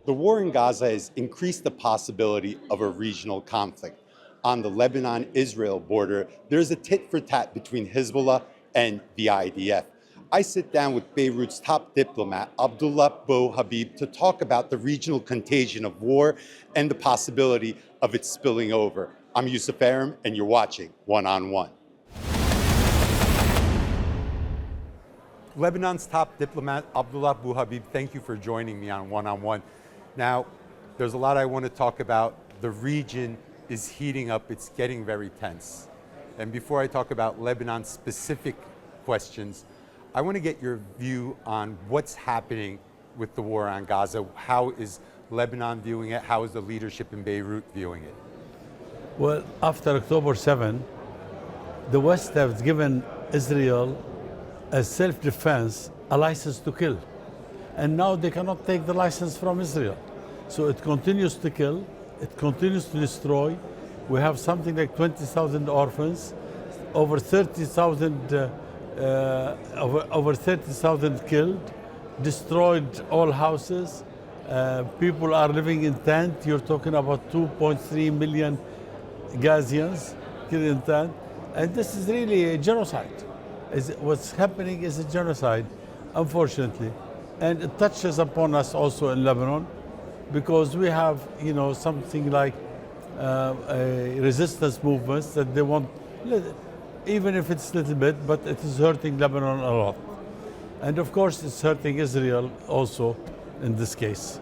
The war in Gaza has increased the possibility of a regional conflict. On the Lebanon-Israel border, there's a tit-for-tat between Hezbollah and the IDF. I sit down with Beirut's top diplomat, Abdallah Bou Habib, to talk about the regional contagion of war and the possibility of it spilling over. I'm Yusuf Aram, and you're watching One on One. Lebanon's top diplomat, Abdallah Bou Habib, thank you for joining me on One on One. Now, there's a lot I want to talk about. The region is heating up. It's getting very tense. And before I talk about Lebanon-specific questions, I want to get your view on what's happening with the war on Gaza. How is Lebanon viewing it? How is the leadership in Beirut viewing it? Well, after October 7, the West has given Israel, as self-defense, a license to kill. And now they cannot take the license from Israel. So it continues to kill, it continues to destroy. We have something like 20,000 orphans, over 30,000 killed, destroyed all houses. People are living in tents. You're talking about 2.3 million Gazians killed in tents. And this is really a genocide. What's happening is a genocide, unfortunately. And it touches upon us also in Lebanon, because we have, something like a resistance movement that they want, even if it's a little bit, but it is hurting Lebanon a lot. And of course, it's hurting Israel also in this case.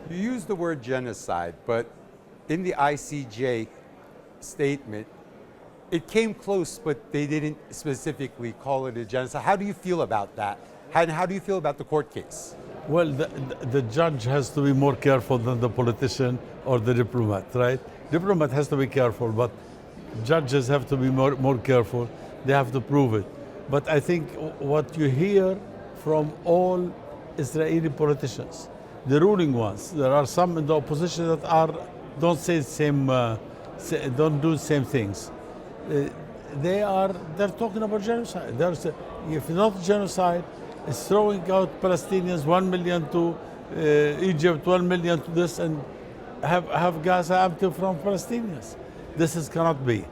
You use the word genocide, but in the ICJ statement, it came close, but they didn't specifically call it a genocide. How do you feel about that? And how do you feel about the court case? Well, the judge has to be more careful than the politician or the diplomat, right? Diplomat has to be careful, but judges have to be more careful. They have to prove it. But I think what you hear from all Israeli politicians, the ruling ones, there are some in the opposition that don't say the same, don't do the same things. They're talking about genocide. If not genocide, it's throwing out Palestinians, 1 million to Egypt, 1 million to this, and have Gaza empty from Palestinians. This cannot be.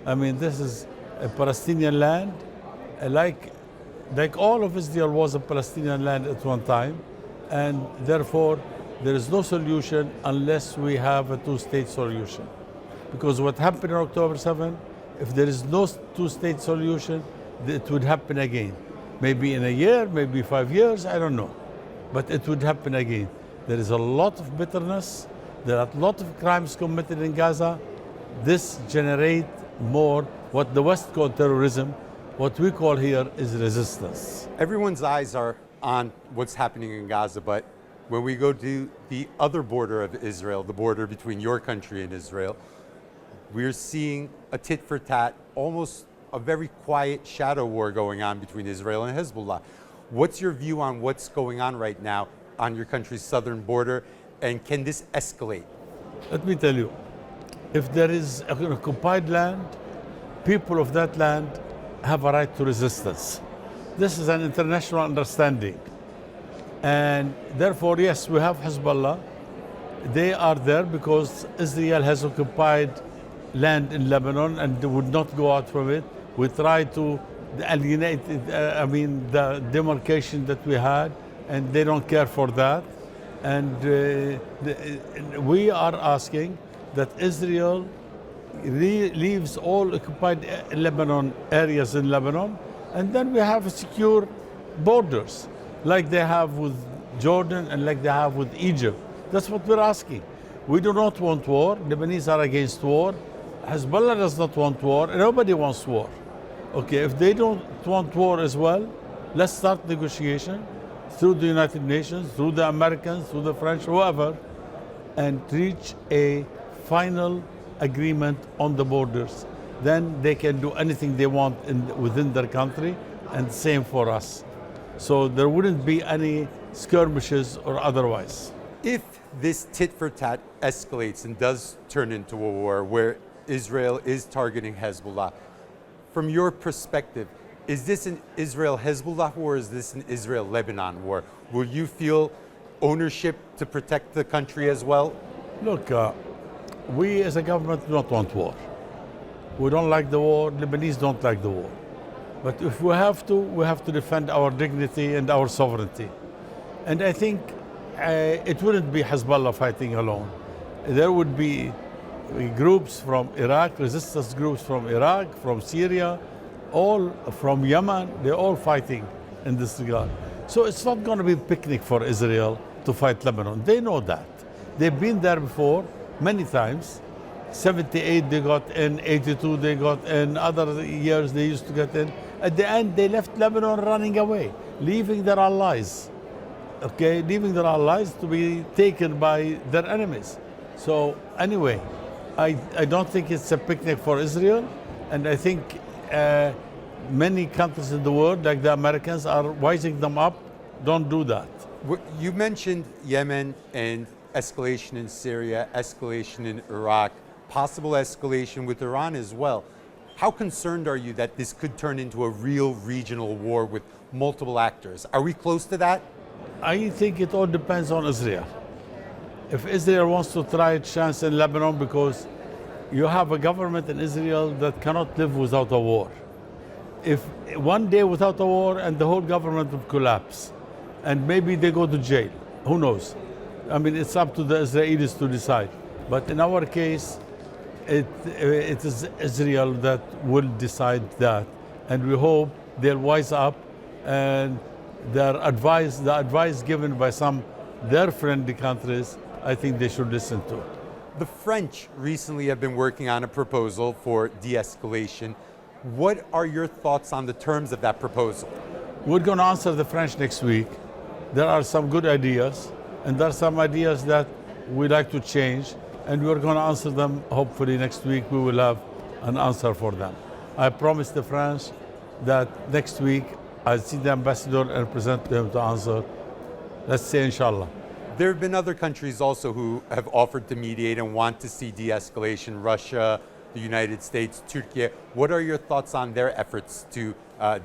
I mean, this is a Palestinian land, like all of Israel was a Palestinian land at one time, and therefore there is no solution unless we have a two-state solution. Because what happened on October 7, if there is no two-state solution, it would happen again. Maybe in a year, maybe 5 years, I don't know. But it would happen again. There is a lot of bitterness. There are a lot of crimes committed in Gaza. This generates more what the West call terrorism. What we call here is resistance. Everyone's eyes are on what's happening in Gaza, but when we go to the other border of Israel, the border between your country and Israel, we're seeing a tit-for-tat, almost a very quiet shadow war going on between Israel and Hezbollah. What's your view on what's going on right now on your country's southern border, and can this escalate? Let me tell you, if there is an occupied land, people of that land have a right to resistance. This is an international understanding. And therefore, yes, we have Hezbollah. They are there because Israel has occupied land in Lebanon and they would not go out from it. We try to alienate, the demarcation that we had, and they don't care for that. And we are asking that Israel leaves all occupied Lebanon areas in Lebanon, and then we have secure borders, like they have with Jordan and like they have with Egypt. That's what we're asking. We do not want war. Lebanese are against war. Hezbollah does not want war. Nobody wants war. Okay, if they don't want war as well, let's start negotiation through the United Nations, through the Americans, through the French, whoever, and reach a final agreement on the borders. Then they can do anything they want within their country, and same for us. So there wouldn't be any skirmishes or otherwise. If this tit-for-tat escalates and does turn into a war where Israel is targeting Hezbollah, from your perspective, is this an Israel-Hezbollah war or is this an Israel-Lebanon war? Will you feel ownership to protect the country as well? Look, we as a government do not want war. We don't like the war. Lebanese don't like the war. But if we have to defend our dignity and our sovereignty. And I think it wouldn't be Hezbollah fighting alone. There would be groups from Iraq, resistance groups from Iraq, from Syria, all from Yemen. They're all fighting in this regard. So it's not going to be a picnic for Israel to fight Lebanon. They know that. They've been there before many times. 78 they got in, 82 they got in, other years they used to get in. At the end they left Lebanon running away, leaving their allies. Okay, leaving their allies to be taken by their enemies. So anyway, I don't think it's a picnic for Israel, and I think many countries in the world, like the Americans, are wising them up. Don't do that. You mentioned Yemen and escalation in Syria, escalation in Iraq, possible escalation with Iran as well. How concerned are you that this could turn into a real regional war with multiple actors? Are we close to that? I think it all depends on Israel. If Israel wants to try its chance in Lebanon, because you have a government in Israel that cannot live without a war. If one day without a war and the whole government will collapse, and maybe they go to jail, who knows? I mean, it's up to the Israelis to decide. But in our case, it is Israel that will decide that. And we hope they'll wise up, and the advice given by their friendly countries, I think they should listen to. The French recently have been working on a proposal for de-escalation. What are your thoughts on the terms of that proposal? We're going to answer the French next week. There are some good ideas, and there are some ideas that we like to change, and we're going to answer them. Hopefully next week we will have an answer for them. I promised the French that next week I'll see the ambassador and present them to answer. Let's say inshallah. There have been other countries also who have offered to mediate and want to see de-escalation. Russia, the United States, Türkiye. What are your thoughts on their efforts to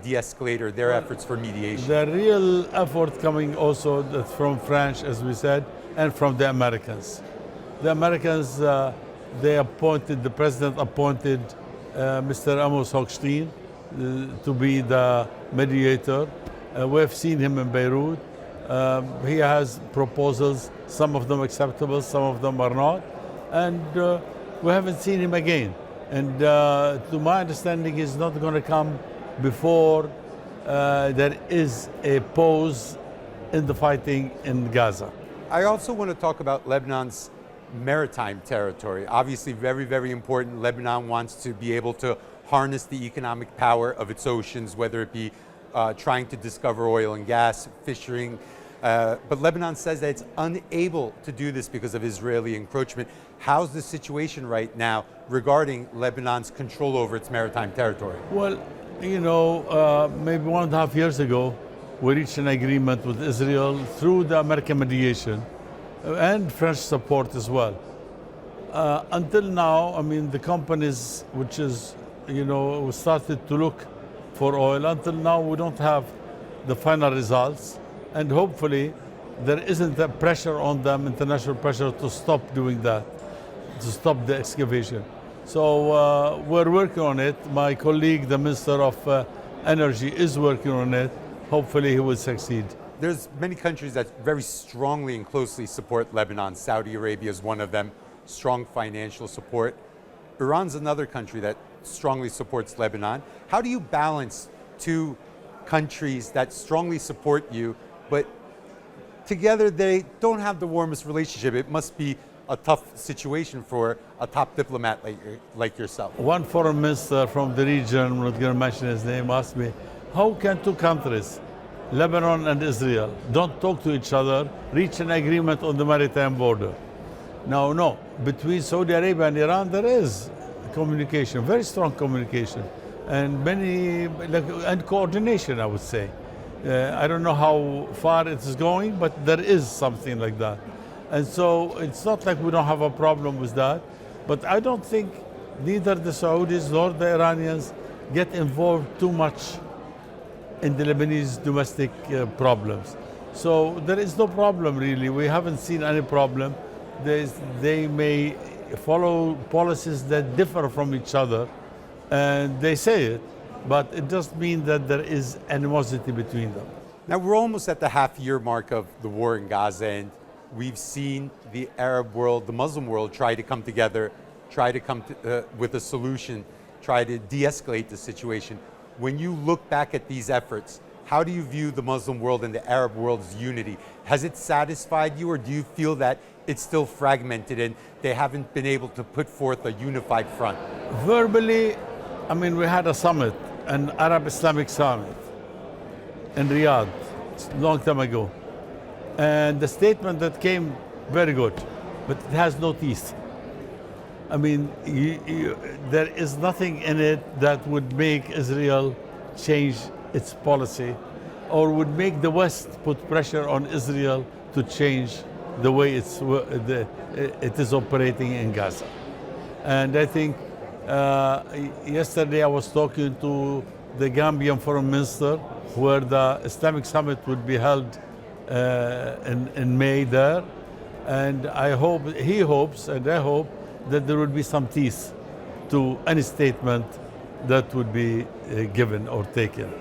de-escalate, or their efforts for mediation? The real effort coming also from France, as we said, and from the Americans. The Americans, the president appointed Mr. Amos Hochstein to be the mediator. We have seen him in Beirut. He has proposals, some of them acceptable, some of them are not. And we haven't seen him again. And to my understanding, he's not going to come before there is a pause in the fighting in Gaza. I also want to talk about Lebanon's maritime territory. Obviously very, very important. Lebanon wants to be able to harness the economic power of its oceans, whether it be trying to discover oil and gas, fishing. But Lebanon says that it's unable to do this because of Israeli encroachment. How's the situation right now regarding Lebanon's control over its maritime territory? Well, you know, maybe 1.5 years ago, we reached an agreement with Israel through the American mediation and French support as well. Until now, I mean, the companies which is, you know, started to look for oil. Until now, we don't have the final results. And hopefully, there isn't a pressure on them, international pressure, to stop doing that, to stop the excavation. So we're working on it. My colleague, the Minister of Energy, is working on it. Hopefully, he will succeed. There's many countries that very strongly and closely support Lebanon. Saudi Arabia is one of them, strong financial support. Iran's another country that strongly supports Lebanon. How do you balance two countries that strongly support you, but together they don't have the warmest relationship? It must be a tough situation for a top diplomat like yourself. One foreign minister from the region, I'm not going to mention his name, asked me, how can two countries, Lebanon and Israel, don't talk to each other, reach an agreement on the maritime border? Now, no, between Saudi Arabia and Iran, there is communication, very strong communication, and and coordination, I would say. I don't know how far it is going, but there is something like that. And so it's not like we don't have a problem with that, but I don't think neither the Saudis nor the Iranians get involved too much in the Lebanese domestic problems. So there is no problem really. We haven't seen any problem. They may follow policies that differ from each other, and they say it, but it doesn't mean that there is animosity between them. Now, we're almost at the half-year mark of the war in Gaza, and we've seen the Arab world, the Muslim world, try to come together, try to come with a solution, try to de-escalate the situation. When you look back at these efforts, how do you view the Muslim world and the Arab world's unity? Has it satisfied you, or do you feel that it's still fragmented and they haven't been able to put forth a unified front? Verbally, I mean, we had a summit, an Arab Islamic summit in Riyadh, a long time ago. And the statement that came, very good, but it has no teeth. I mean, there is nothing in it that would make Israel change its policy or would make the West put pressure on Israel to change the way it is operating in Gaza. And I think yesterday I was talking to the Gambian foreign minister, where the Islamic summit would be held in May there. And he hopes, and I hope, that there will be some teeth to any statement that would be given or taken.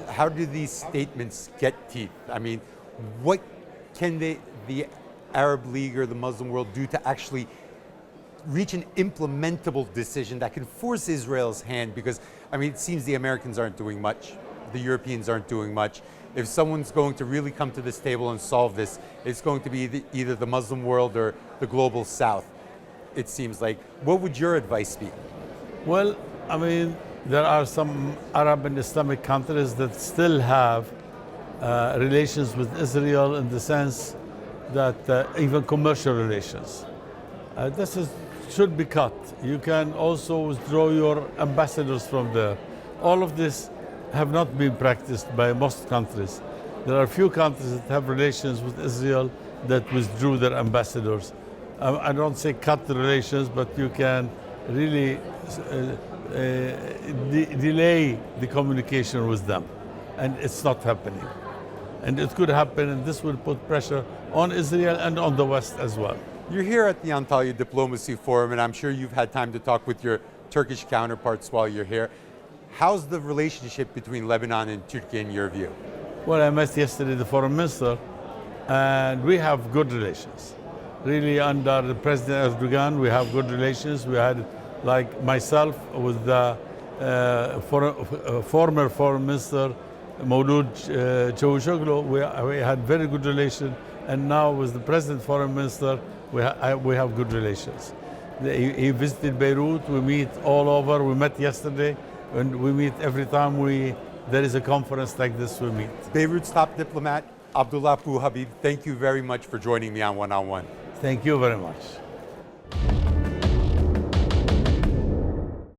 How do these statements get teeth? I mean, what can the Arab League or the Muslim world do to actually reach an implementable decision that can force Israel's hand? Because, I mean, it seems the Americans aren't doing much, the Europeans aren't doing much. If someone's going to really come to this table and solve this, it's going to be either the Muslim world or the global South, it seems like. What would your advice be? Well, I mean, there are some Arab and Islamic countries that still have relations with Israel, in the sense that even commercial relations. Should be cut. You can also withdraw your ambassadors from there. All of this have not been practiced by most countries. There are few countries that have relations with Israel that withdrew their ambassadors. I don't say cut the relations, but you can really delay the communication with them. And it's not happening. And it could happen, and this will put pressure on Israel and on the West as well. You're here at the Antalya Diplomacy Forum, and I'm sure you've had time to talk with your Turkish counterparts while you're here. How's the relationship between Lebanon and Turkey in your view? Well, I met yesterday the foreign minister, and we have good relations. Really, under the President Erdogan, we have good relations. We had, like myself, with the former foreign minister, Maulud Çavuşoğlu, we had very good relations. And now with the present foreign minister, we have good relations. He visited Beirut. We meet all over. We met yesterday, and we meet every time there is a conference like this, we meet. Beirut's top diplomat, Abdallah Bou Habib, thank you very much for joining me on One on One. Thank you very much.